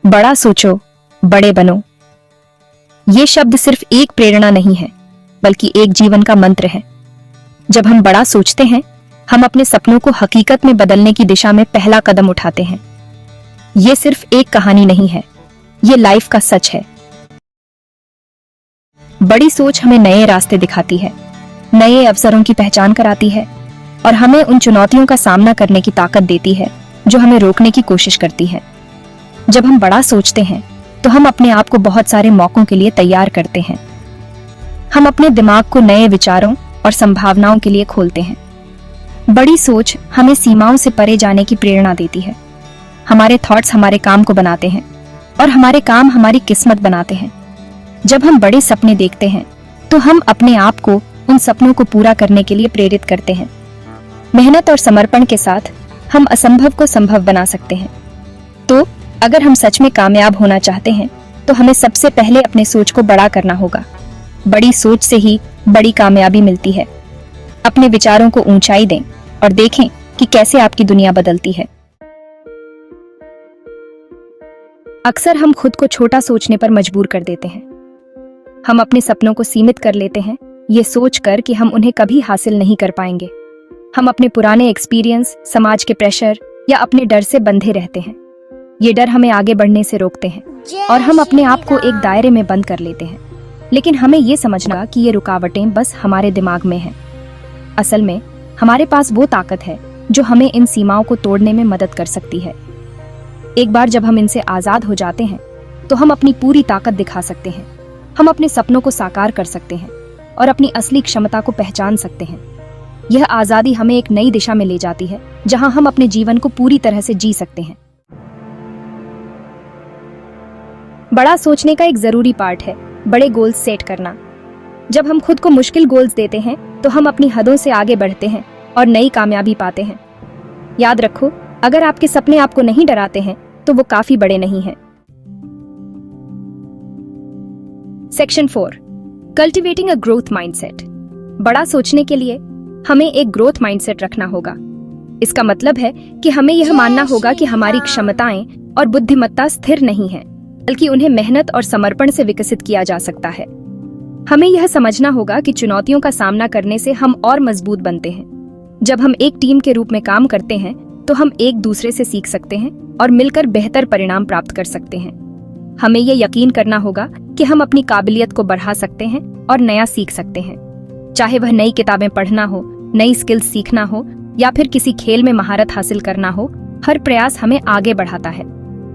बड़ा सोचो, बड़े बनो। ये शब्द सिर्फ एक प्रेरणा नहीं है, बल्कि एक जीवन का मंत्र है। जब हम बड़ा सोचते हैं, हम अपने सपनों को हकीकत में बदलने की दिशा में पहला कदम उठाते हैं। ये सिर्फ एक कहानी नहीं है, ये लाइफ का सच है। बड़ी सोच हमें नए रास्ते दिखाती है, नए अवसरों की पहचान कराती है और हमें उन चुनौतियों का सामना करने की ताकत देती है जो हमें रोकने की कोशिश करती है। जब हम बड़ा सोचते हैं तो हम अपने आप को बहुत सारे मौकों के लिए तैयार करते हैं। हम अपने दिमाग को नए विचारों और संभावनाओं के लिए खोलते हैं। बड़ी सोच हमें सीमाओं से परे जाने की प्रेरणा देती है। हमारे थॉट्स हमारे काम को बनाते हैं और हमारे काम हमारी किस्मत बनाते हैं। जब हम बड़े सपने देखते हैं तो हम अपने आप को उन सपनों को पूरा करने के लिए प्रेरित करते हैं। मेहनत और समर्पण के साथ हम असंभव को संभव बना सकते हैं। तो अगर हम सच में कामयाब होना चाहते हैं तो हमें सबसे पहले अपने सोच को बड़ा करना होगा। बड़ी सोच से ही बड़ी कामयाबी मिलती है। अपने विचारों को ऊंचाई दें और देखें कि कैसे आपकी दुनिया बदलती है। अक्सर हम खुद को छोटा सोचने पर मजबूर कर देते हैं। हम अपने सपनों को सीमित कर लेते हैं, ये सोचकर कि हम उन्हें कभी हासिल नहीं कर पाएंगे। हम अपने पुराने एक्सपीरियंस, समाज के प्रेशर या अपने डर से बंधे रहते हैं। ये डर हमें आगे बढ़ने से रोकते हैं और हम अपने आप को एक दायरे में बंद कर लेते हैं। लेकिन हमें ये समझना कि ये रुकावटें बस हमारे दिमाग में हैं। असल में हमारे पास वो ताकत है जो हमें इन सीमाओं को तोड़ने में मदद कर सकती है। एक बार जब हम इनसे आजाद हो जाते हैं तो हम अपनी पूरी ताकत दिखा सकते हैं। हम अपने सपनों को साकार कर सकते हैं और अपनी असली क्षमता को पहचान सकते हैं। यह आजादी हमें एक नई दिशा में ले जाती है, जहां हम अपने जीवन को पूरी तरह से जी सकते हैं। बड़ा सोचने का एक जरूरी पार्ट है बड़े गोल्स सेट करना। जब हम खुद को मुश्किल गोल्स देते हैं तो हम अपनी हदों से आगे बढ़ते हैं और नई कामयाबी पाते हैं। याद रखो, अगर आपके सपने आपको नहीं डराते हैं तो वो काफी बड़े नहीं हैं। Section 4, cultivating a growth mindset. बड़ा सोचने के लिए हमें एक ग्रोथ माइंडसेट रखना होगा। इसका मतलब है कि हमें यह मानना होगा कि हमारी क्षमताएं और बुद्धिमत्ता स्थिर नहीं है, बल्कि उन्हें मेहनत और समर्पण से विकसित किया जा सकता है। हमें यह समझना होगा कि चुनौतियों का सामना करने से हम और मजबूत बनते हैं। जब हम एक टीम के रूप में काम करते हैं तो हम एक दूसरे से सीख सकते हैं और मिलकर बेहतर परिणाम प्राप्त कर सकते हैं। हमें यह यकीन करना होगा कि हम अपनी काबिलियत को बढ़ा सकते हैं और नया सीख सकते हैं। चाहे वह नई किताबें पढ़ना हो, नई स्किल्स सीखना हो या फिर किसी खेल में महारत हासिल करना हो, हर प्रयास हमें आगे बढ़ाता है।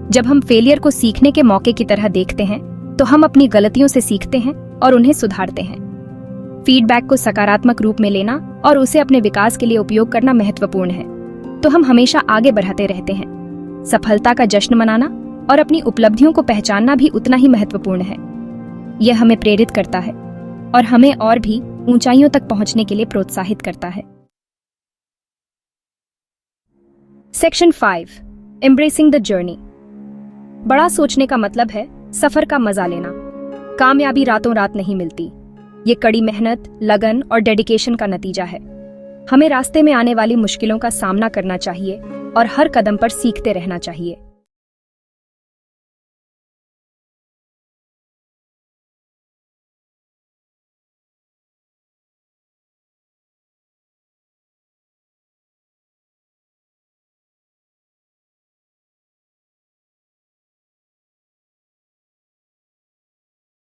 जब हम फेलियर को सीखने के मौके की तरह देखते हैं तो हम अपनी गलतियों से सीखते हैं और उन्हें सुधारते हैं। फीडबैक को सकारात्मक रूप में लेना और उसे अपने विकास के लिए उपयोग करना महत्वपूर्ण है, तो हम हमेशा आगे बढ़ाते रहते हैं। सफलता का जश्न मनाना और अपनी उपलब्धियों को पहचानना भी उतना ही महत्वपूर्ण है। यह हमें प्रेरित करता है और हमें और भी ऊंचाइयों तक पहुंचने के लिए प्रोत्साहित करता है। Section 5, embracing the journey. बड़ा सोचने का मतलब है सफर का मजा लेना। कामयाबी रातों रात नहीं मिलती। ये कड़ी मेहनत, लगन और डेडिकेशन का नतीजा है। हमें रास्ते में आने वाली मुश्किलों का सामना करना चाहिए और हर कदम पर सीखते रहना चाहिए।